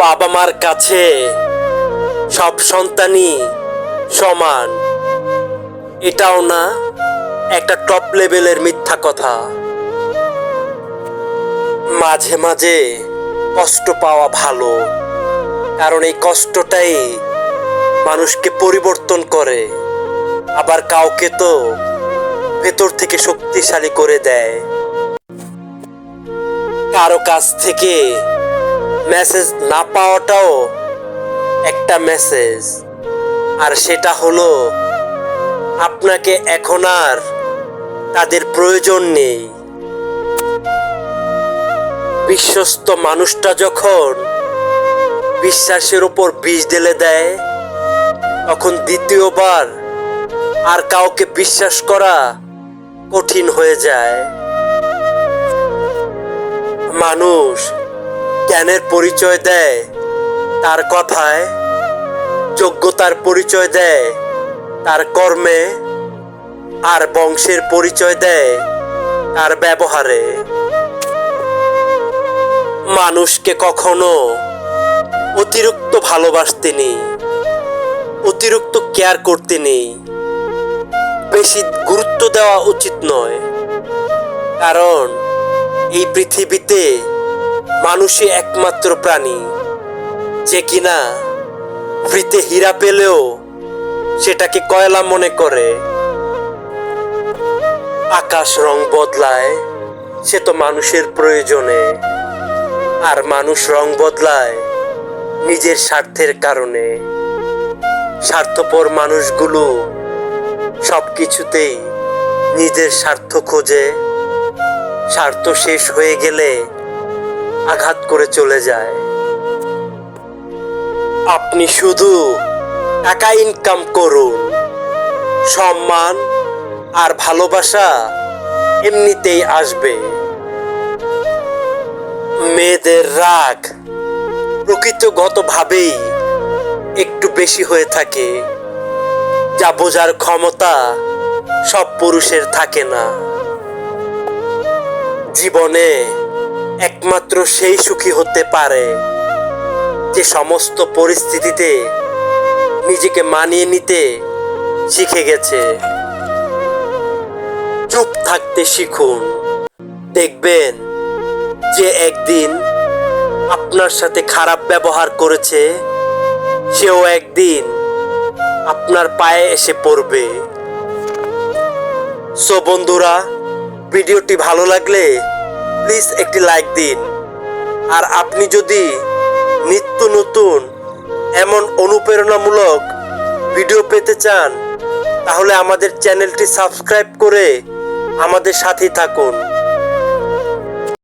বাবা মার কাছে সব সন্তানই সমান, এটাও না একটা টপ লেভেলের মিথ্যা কথা। মাঝে মাঝে কষ্ট পাওয়া ভালো, কারণ এই কষ্টটাই মানুষকে পরিবর্তন করে, আবার কাউকে তো ভেতর থেকে শক্তিশালী করে দেয়। কারো কাছ থেকে মেসেজ না পাওয়াটাও একটা মেসেজ, আর সেটা হলো আপনাকে এখন আর তাদের প্রয়োজন নেই। বিশ্বস্ত মানুষটা যখন বিশ্বাসের উপর বিষ ঢেলে দেয়, তখন দ্বিতীয়বার আর কাউকে বিশ্বাস করা কঠিন হয়ে যায়। মানুষ জ্ঞানের পরিচয় দেয় তার কথায়, যোগ্যতার পরিচয় দেয় তার কর্মে, আর বংশের পরিচয় দেয় তার ব্যবহারে। মানুষকে কখনো অতিরিক্ত ভালোবাসতে নেই, অতিরিক্ত কেয়ার করতে নেই, বেশি গুরুত্ব দেওয়া উচিত নয়। কারণ এই পৃথিবীতে মানুষই একমাত্র প্রাণী যে কিনা ফ্রিতে হীরা পেলেও সেটাকে কয়লা মনে করে। আকাশ রং বদলায় সে তো মানুষের প্রয়োজনে, আর মানুষ রং বদলায় নিজের স্বার্থের কারণে। স্বার্থপর মানুষগুলো সবকিছুতেই নিজের স্বার্থ খোঁজে, স্বার্থ শেষ হয়ে গেলে আঘাত করে চলে যায়। আপনি শুধু টাকা ইনকাম করুন, সম্মান আর ভালোবাসা এমনিতেই আসবে। মেয়েদের রাগ প্রকৃতিগতভাবেই একটু বেশি হয়ে থাকে, যা বোঝার ক্ষমতা সব পুরুষের থাকে না। জীবনে একমাত্র সেই সুখী হতে পারে যে সমস্ত পরিস্থিতিতে নিজেকে মানিয়ে নিতে শিখে গেছে। চুপ থাকতে শিখুন, দেখবেন যে একদিন আপনার সাথে খারাপ ব্যবহার করেছে সেও একদিন আপনার পায়ে এসে পড়বে। সো বন্ধুরা, ভিডিওটি ভালো লাগলে প্লিজ একটি লাইক দিন, আর আপনি যদি নিত্য নতুন এমন অনুপ্রেরণামূলক ভিডিও পেতে চান তাহলে আমাদের চ্যানেলটি সাবস্ক্রাইব করে আমাদের সাথেই থাকুন।